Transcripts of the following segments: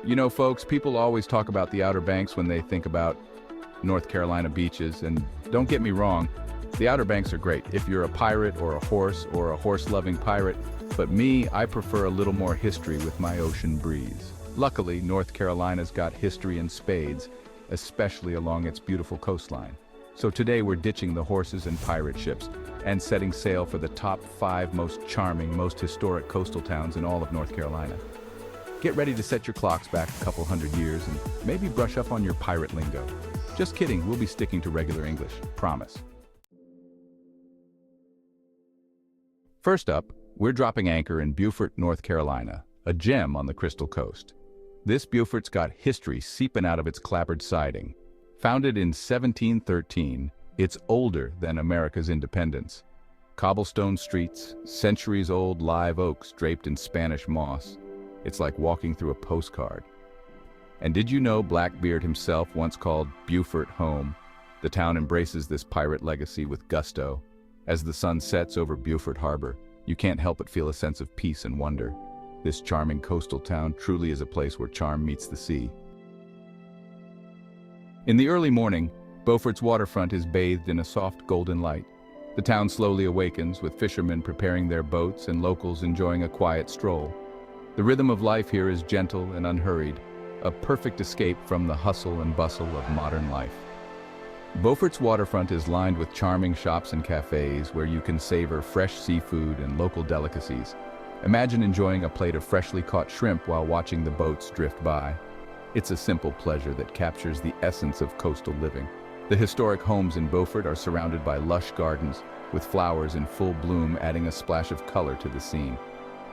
You know, folks, people always talk about the Outer Banks when they think about North Carolina beaches, and don't get me wrong, the Outer Banks are great if you're a pirate or a horse-loving pirate, but me, I prefer a little more history with my ocean breeze. Luckily, North Carolina's got history in spades, especially along its beautiful coastline. So today we're ditching the horses and pirate ships and setting sail for the top 5 most charming, most historic coastal towns in all of North Carolina. Get ready to set your clocks back a couple hundred years and maybe brush up on your pirate lingo. Just kidding, we'll be sticking to regular English, promise. First up, we're dropping anchor in Beaufort, North Carolina, a gem on the Crystal Coast. This Beaufort's got history seeping out of its clapboard siding. Founded in 1713, it's older than America's independence. Cobblestone streets, centuries-old live oaks draped in Spanish moss. It's like walking through a postcard. And did you know Blackbeard himself once called Beaufort home? The town embraces this pirate legacy with gusto. As the sun sets over Beaufort Harbor, you can't help but feel a sense of peace and wonder. This charming coastal town truly is a place where charm meets the sea. In the early morning, Beaufort's waterfront is bathed in a soft golden light. The town slowly awakens, with fishermen preparing their boats and locals enjoying a quiet stroll. The rhythm of life here is gentle and unhurried, a perfect escape from the hustle and bustle of modern life. Beaufort's waterfront is lined with charming shops and cafes where you can savor fresh seafood and local delicacies. Imagine enjoying a plate of freshly caught shrimp while watching the boats drift by. It's a simple pleasure that captures the essence of coastal living. The historic homes in Beaufort are surrounded by lush gardens, with flowers in full bloom adding a splash of color to the scene.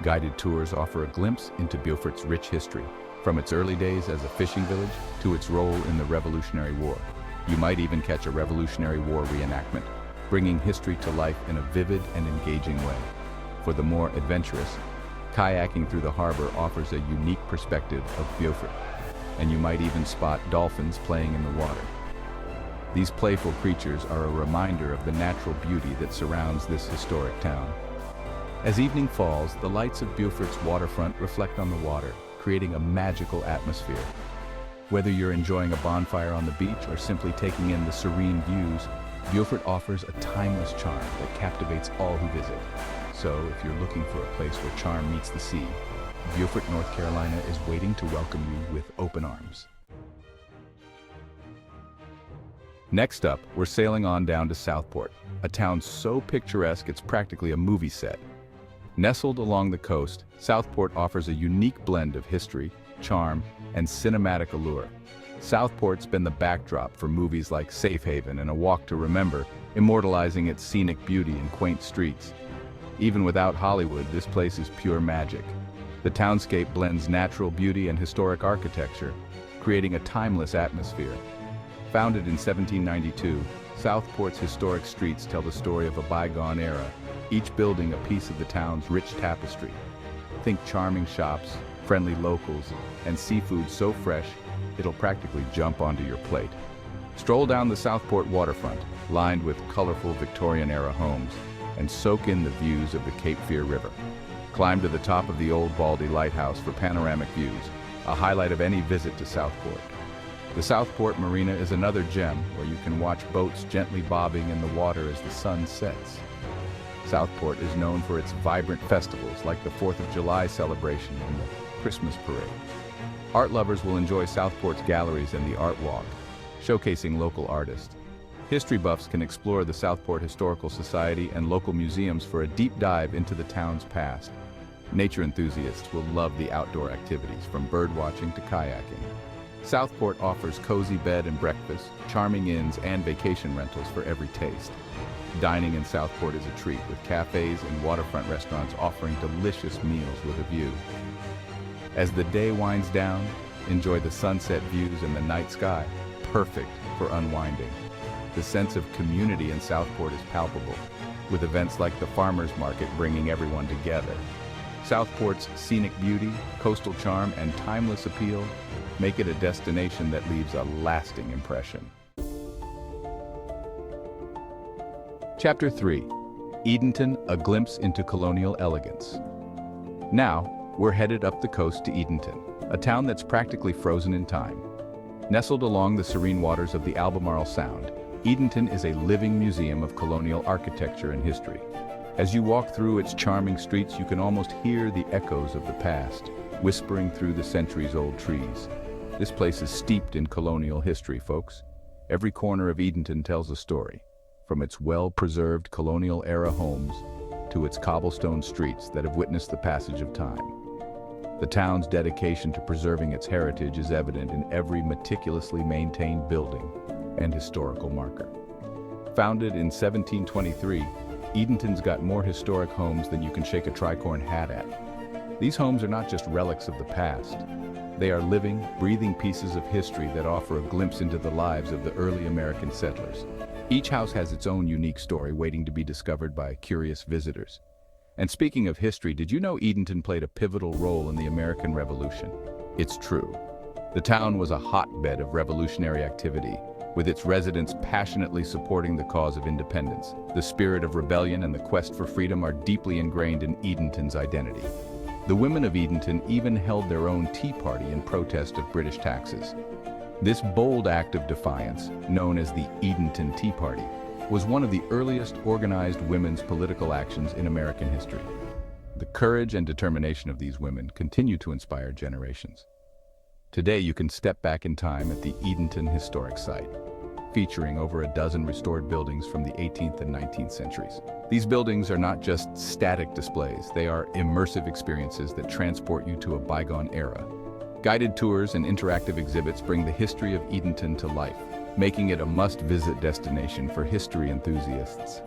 Guided tours offer a glimpse into Beaufort's rich history, from its early days as a fishing village to its role in the Revolutionary War. You might even catch a Revolutionary War reenactment, bringing history to life in a vivid and engaging way. For the more adventurous, kayaking through the harbor offers a unique perspective of Beaufort, and you might even spot dolphins playing in the water. These playful creatures are a reminder of the natural beauty that surrounds this historic town. As evening falls, the lights of Beaufort's waterfront reflect on the water, creating a magical atmosphere. Whether you're enjoying a bonfire on the beach or simply taking in the serene views, Beaufort offers a timeless charm that captivates all who visit. So, if you're looking for a place where charm meets the sea, Beaufort, North Carolina is waiting to welcome you with open arms. Next up, we're sailing on down to Southport, a town so picturesque it's practically a movie set. Nestled along the coast, Southport offers a unique blend of history, charm, and cinematic allure. Southport's been the backdrop for movies like Safe Haven and A Walk to Remember, immortalizing its scenic beauty and quaint streets. Even without Hollywood, this place is pure magic. The townscape blends natural beauty and historic architecture, creating a timeless atmosphere. Founded in 1792, Southport's historic streets tell the story of a bygone era, each building a piece of the town's rich tapestry. Think charming shops, friendly locals, and seafood so fresh, it'll practically jump onto your plate. Stroll down the Southport waterfront, lined with colorful Victorian-era homes, and soak in the views of the Cape Fear River. Climb to the top of the Old Baldy Lighthouse for panoramic views, a highlight of any visit to Southport. The Southport Marina is another gem where you can watch boats gently bobbing in the water as the sun sets. Southport is known for its vibrant festivals like the 4th of July celebration and the Christmas parade. Art lovers will enjoy Southport's galleries and the Art Walk, showcasing local artists. History buffs can explore the Southport Historical Society and local museums for a deep dive into the town's past. Nature enthusiasts will love the outdoor activities, from birdwatching to kayaking. Southport offers cozy bed and breakfast, charming inns, and vacation rentals for every taste. Dining in Southport is a treat, with cafes and waterfront restaurants offering delicious meals with a view. As the day winds down, enjoy the sunset views and the night sky, perfect for unwinding. The sense of community in Southport is palpable, with events like the farmers market bringing everyone together. Southport's scenic beauty, coastal charm, and timeless appeal make it a destination that leaves a lasting impression. Chapter 3. Edenton, a glimpse into colonial elegance. Now, we're headed up the coast to Edenton, a town that's practically frozen in time. Nestled along the serene waters of the Albemarle Sound, Edenton is a living museum of colonial architecture and history. As you walk through its charming streets, you can almost hear the echoes of the past, whispering through the centuries-old trees. This place is steeped in colonial history, folks. Every corner of Edenton tells a story, from its well-preserved colonial-era homes to its cobblestone streets that have witnessed the passage of time. The town's dedication to preserving its heritage is evident in every meticulously maintained building and historical marker. Founded in 1723, Edenton's got more historic homes than you can shake a tricorn hat at. These homes are not just relics of the past. They are living, breathing pieces of history that offer a glimpse into the lives of the early American settlers. Each house has its own unique story waiting to be discovered by curious visitors. And speaking of history, did you know Edenton played a pivotal role in the American Revolution? It's true. The town was a hotbed of revolutionary activity, with its residents passionately supporting the cause of independence. The spirit of rebellion and the quest for freedom are deeply ingrained in Edenton's identity. The women of Edenton even held their own tea party in protest of British taxes. This bold act of defiance, known as the Edenton Tea Party, was one of the earliest organized women's political actions in American history. The courage and determination of these women continue to inspire generations. Today you can step back in time at the Edenton Historic Site, featuring over a dozen restored buildings from the 18th and 19th centuries. These buildings are not just static displays, they are immersive experiences that transport you to a bygone era. Guided tours and interactive exhibits bring the history of Edenton to life, making it a must-visit destination for history enthusiasts.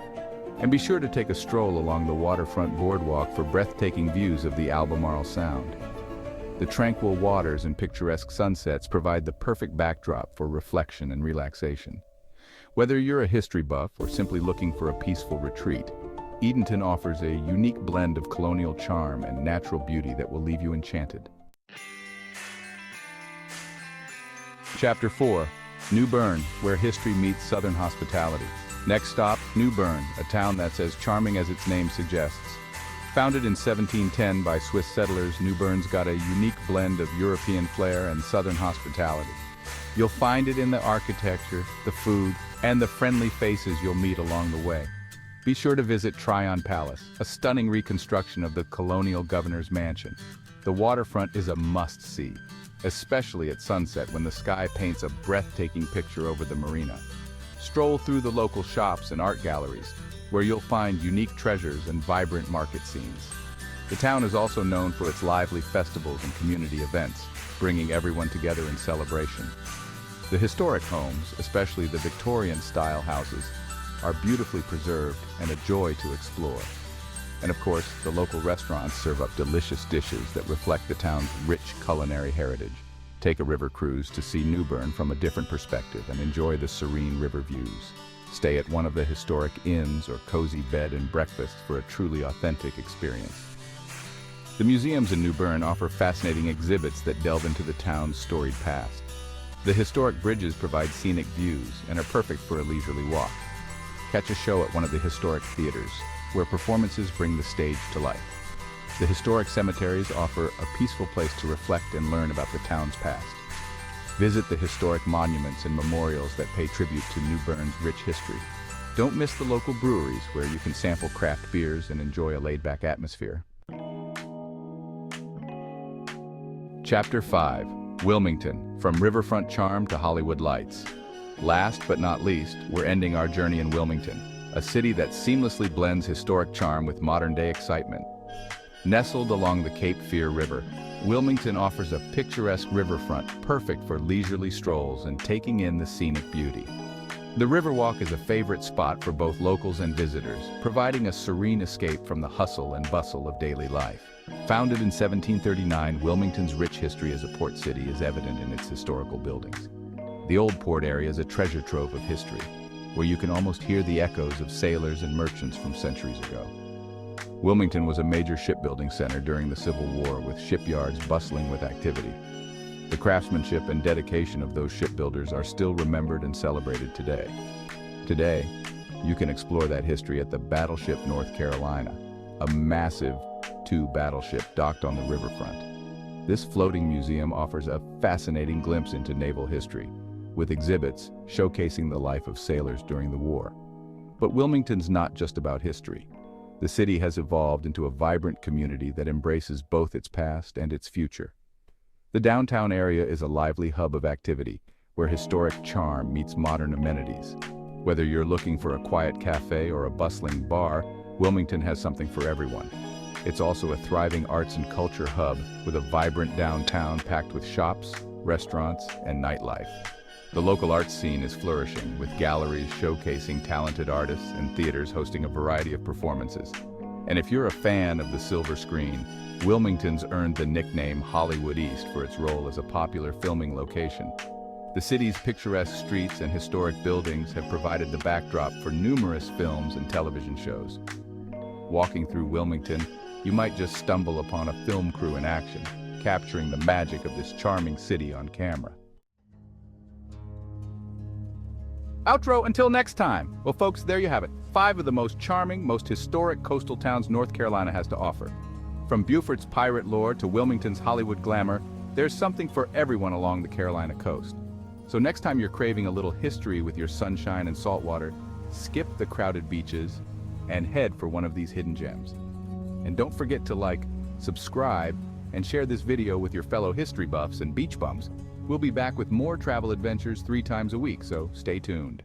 And be sure to take a stroll along the waterfront boardwalk for breathtaking views of the Albemarle Sound. The tranquil waters and picturesque sunsets provide the perfect backdrop for reflection and relaxation. Whether you're a history buff or simply looking for a peaceful retreat, Edenton offers a unique blend of colonial charm and natural beauty that will leave you enchanted. Chapter 4. New Bern, where history meets southern hospitality. Next stop, New Bern, a town that's as charming as its name suggests. Founded in 1710 by Swiss settlers, New Bern's got a unique blend of European flair and southern hospitality. You'll find it in the architecture, the food, and the friendly faces you'll meet along the way. Be sure to visit Tryon Palace, a stunning reconstruction of the colonial governor's mansion. The waterfront is a must-see, especially at sunset when the sky paints a breathtaking picture over the marina. Stroll through the local shops and art galleries, where you'll find unique treasures and vibrant market scenes. The town is also known for its lively festivals and community events, bringing everyone together in celebration. The historic homes, especially the Victorian-style houses, are beautifully preserved and a joy to explore. And of course, the local restaurants serve up delicious dishes that reflect the town's rich culinary heritage. Take a river cruise to see New Bern from a different perspective and enjoy the serene river views. Stay at one of the historic inns or cozy bed and breakfast for a truly authentic experience. The museums in New Bern offer fascinating exhibits that delve into the town's storied past. The historic bridges provide scenic views and are perfect for a leisurely walk. Catch a show at one of the historic theaters, where performances bring the stage to life. The historic cemeteries offer a peaceful place to reflect and learn about the town's past. Visit the historic monuments and memorials that pay tribute to New Bern's rich history. Don't miss the local breweries, where you can sample craft beers and enjoy a laid-back atmosphere. Chapter 5. Wilmington, from riverfront charm to Hollywood lights. Last but not least, we're ending our journey in Wilmington, a city that seamlessly blends historic charm with modern-day excitement. Nestled along the Cape Fear River, Wilmington offers a picturesque riverfront perfect for leisurely strolls and taking in the scenic beauty. The Riverwalk is a favorite spot for both locals and visitors, providing a serene escape from the hustle and bustle of daily life. Founded in 1739, Wilmington's rich history as a port city is evident in its historical buildings. The Old Port area is a treasure trove of history, where you can almost hear the echoes of sailors and merchants from centuries ago. Wilmington was a major shipbuilding center during the Civil War, with shipyards bustling with activity. The craftsmanship and dedication of those shipbuilders are still remembered and celebrated today. Today, you can explore that history at the Battleship North Carolina, a massive II battleship docked on the riverfront. This floating museum offers a fascinating glimpse into naval history, with exhibits showcasing the life of sailors during the war. But Wilmington's not just about history. The city has evolved into a vibrant community that embraces both its past and its future. The downtown area is a lively hub of activity, where historic charm meets modern amenities. Whether you're looking for a quiet cafe or a bustling bar, Wilmington has something for everyone. It's also a thriving arts and culture hub with a vibrant downtown packed with shops, restaurants, and nightlife. The local arts scene is flourishing, with galleries showcasing talented artists and theaters hosting a variety of performances. And if you're a fan of the silver screen, Wilmington's earned the nickname Hollywood East for its role as a popular filming location. The city's picturesque streets and historic buildings have provided the backdrop for numerous films and television shows. Walking through Wilmington, you might just stumble upon a film crew in action, capturing the magic of this charming city on camera. Outro until next time. Well, folks, there you have it. 5 of the most charming, most historic coastal towns North Carolina has to offer. From Beaufort's pirate lore to Wilmington's Hollywood glamour, there's something for everyone along the Carolina coast. So next time you're craving a little history with your sunshine and saltwater, skip the crowded beaches and head for one of these hidden gems. And don't forget to like, subscribe, and share this video with your fellow history buffs and beach bums. We'll be back with more travel adventures 3 times a week, so stay tuned.